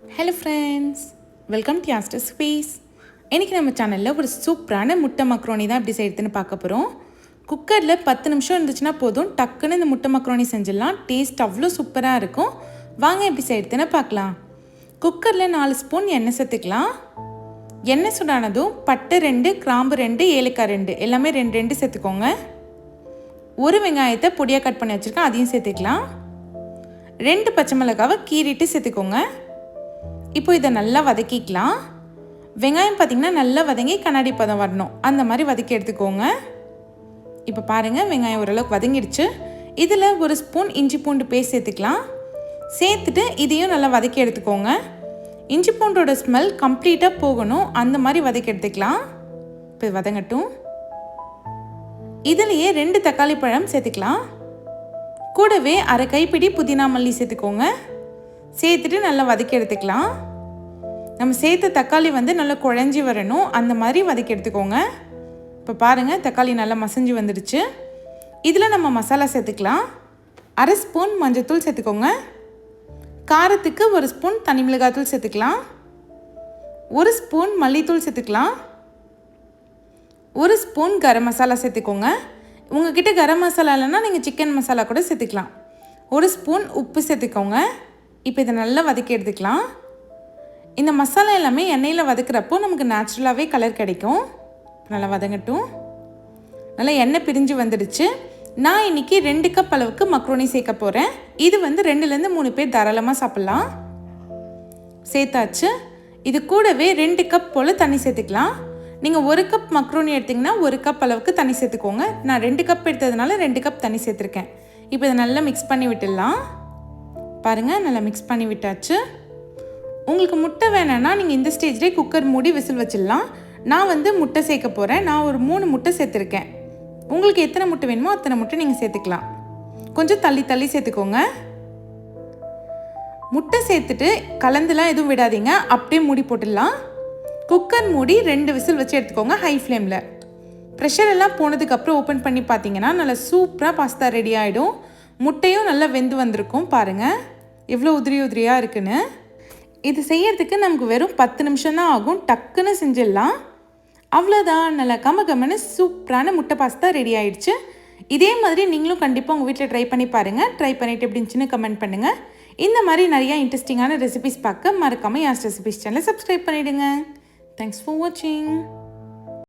Hello friends, welcome to யாஸ்டர் space. இன்றைக்கி நம்ம சேனலில் ஒரு சூப்பரான முட்டை மக்ரோனி தான் எப்படி செய்யறதுன்னு பார்க்க போகிறோம். குக்கரில் 10 நிமிஷம் இருந்துச்சுன்னா போதும், டக்குன்னு இந்த முட்டை மக்ரோனி செஞ்சிடலாம். டேஸ்ட் அவ்வளோ சூப்பராக இருக்கும். வாங்க எப்படி செய்யறதுன்னு பார்க்கலாம். குக்கரில் 4 ஸ்பூன் எண்ணெய் சேர்த்துக்கலாம். எண்ணெய் சுடானதும் பட்டை 2, கிராம்பு 2, ஏலக்காய் 2 எல்லாமே 2 சேர்த்துக்கோங்க. ஒரு வெங்காயத்தை பொடியாக கட் பண்ணி வச்சுருக்கேன், அதையும் சேர்த்துக்கலாம். 2 பச்சை மிளகாவை கீறிட்டு சேர்த்துக்கோங்க. இப்போ இதை நல்லா வதக்கிக்கலாம். வெங்காயம் பார்த்திங்கன்னா நல்லா வதங்கி கண்ணாடி பதம் வரணும், அந்த மாதிரி வதக்கி எடுத்துக்கோங்க. இப்போ பாருங்கள், வெங்காயம் ஓரளவுக்கு வதங்கிடுச்சு. இதில் ஒரு ஸ்பூன் இஞ்சி பூண்டு பேஸ்ட் சேர்த்துக்கலாம். சேர்த்துட்டு இதையும் நல்லா வதக்கி எடுத்துக்கோங்க. இஞ்சி பூண்டோட ஸ்மெல் கம்ப்ளீட்டாக போகணும், அந்த மாதிரி வதக்கி எடுத்துக்கலாம். இப்போ வதங்கட்டும். இதுலேயே 2 தக்காளி பழம் சேர்த்துக்கலாம். கூடவே அரை கைப்பிடி புதினா மல்லி சேர்த்துக்கோங்க. சேர்த்துட்டு நல்லா வதக்கி எடுத்துக்கலாம். நம்ம சேர்த்த தக்காளி நல்லா குழஞ்சி வரணும், அந்த மாதிரி வதக்கி எடுத்துக்கோங்க. இப்போ பாருங்கள், தக்காளி நல்லா மசிஞ்சு வந்துடுச்சு. இதில் நம்ம மசாலா சேர்த்துக்கலாம். அரை ஸ்பூன் மஞ்சள்தூள் சேர்த்துக்கோங்க. காரத்துக்கு ஒரு ஸ்பூன் தனி மிளகாத்தூள் சேர்த்துக்கலாம். ஒரு ஸ்பூன் மல்லித்தூள் சேர்த்துக்கலாம். ஒரு ஸ்பூன் கரம் மசாலா சேர்த்துக்கோங்க. உங்ககிட்ட கரம் மசாலா இல்லைன்னா நீங்கள் சிக்கன் மசாலா கூட சேர்த்துக்கலாம். ஒரு ஸ்பூன் உப்பு சேர்த்துக்கோங்க. இப்போ இதை நல்லா வதக்கி எடுத்துக்கலாம். இந்த மசாலா எல்லாமே எண்ணெயில் வதக்கிறப்போ நமக்கு நேச்சுரலாகவே கலர் கிடைக்கும். நல்லா வதங்கட்டும். நல்லா எண்ணெய் பிரிஞ்சு வந்துடுச்சு. நான் இன்றைக்கி 2 கப் அளவுக்கு மக்ரோனி சேர்க்க போகிறேன். இது 2லேருந்து 3 பேர் தாராளமாக சாப்பிட்லாம். சேர்த்தாச்சு. இது கூடவே 2 கப் போல் தண்ணி சேர்த்துக்கலாம். நீங்கள் 1 கப் மக்ரோனி எடுத்திங்கன்னா 1 கப் அளவுக்கு தண்ணி சேர்த்துக்கோங்க. நான் 2 கப் எடுத்ததுனால 2 கப் தண்ணி சேர்த்துருக்கேன். இப்போ இதை நல்லா மிக்ஸ் பண்ணி விட்டுடலாம். பாருங்கள், நல்லா மிக்ஸ் பண்ணி விட்டாச்சு. உங்களுக்கு முட்டை வேணும்னா நீங்கள் இந்த ஸ்டேஜ்லேயே குக்கர் மூடி விசில் வச்சிடலாம். நான் முட்டை சேர்க்க போகிறேன். நான் ஒரு 3 முட்டை சேர்த்துருக்கேன். உங்களுக்கு எத்தனை முட்டை வேணுமோ அத்தனை முட்டை நீங்கள் சேர்த்துக்கலாம். கொஞ்சம் தள்ளி தள்ளி சேர்த்துக்கோங்க. முட்டை சேர்த்துட்டு கலந்துலாம் எதுவும் விடாதீங்க, அப்படியே மூடி போட்டுடலாம். குக்கர் மூடி 2 விசில் வச்சு எடுத்துக்கோங்க, ஹை ஃப்ளேமில். ப்ரெஷர் எல்லாம் போனதுக்கப்புறம் ஓப்பன் பண்ணி பார்த்தீங்கன்னா நல்லா சூப்பராக பாஸ்தா ரெடி ஆகிடும். முட்டையும் நல்லா வெந்து வந்திருக்கும். பாருங்கள் எவ்வளோ உதிரி உதிரியாக இருக்குன்னு. இது செய்யறதுக்கு நமக்கு வெறும் 10 நிமிஷம் தான் ஆகும். டக்குன்னு செஞ்சிடலாம். அவ்வளோதான், நல்லா கமகமன்னு சூப்பரான முட்டை பாஸ்தா ரெடி ஆயிடுச்சு. இதே மாதிரி நீங்களும் கண்டிப்பாக உங்கள் வீட்டில் ட்ரை பண்ணி பாருங்கள். ட்ரை பண்ணிவிட்டு எப்படி இருந்துச்சுன்னு கமெண்ட் பண்ணுங்கள். இந்த மாதிரி நிறையா இன்ட்ரெஸ்டிங்கான ரெசிபிஸ் பார்க்க மறக்காமல் யாஸ்டர் ரெசிபிஸ் சேனலை சப்ஸ்கிரைப் பண்ணிவிடுங்க. தேங்க்ஸ் ஃபார் வாட்சிங்.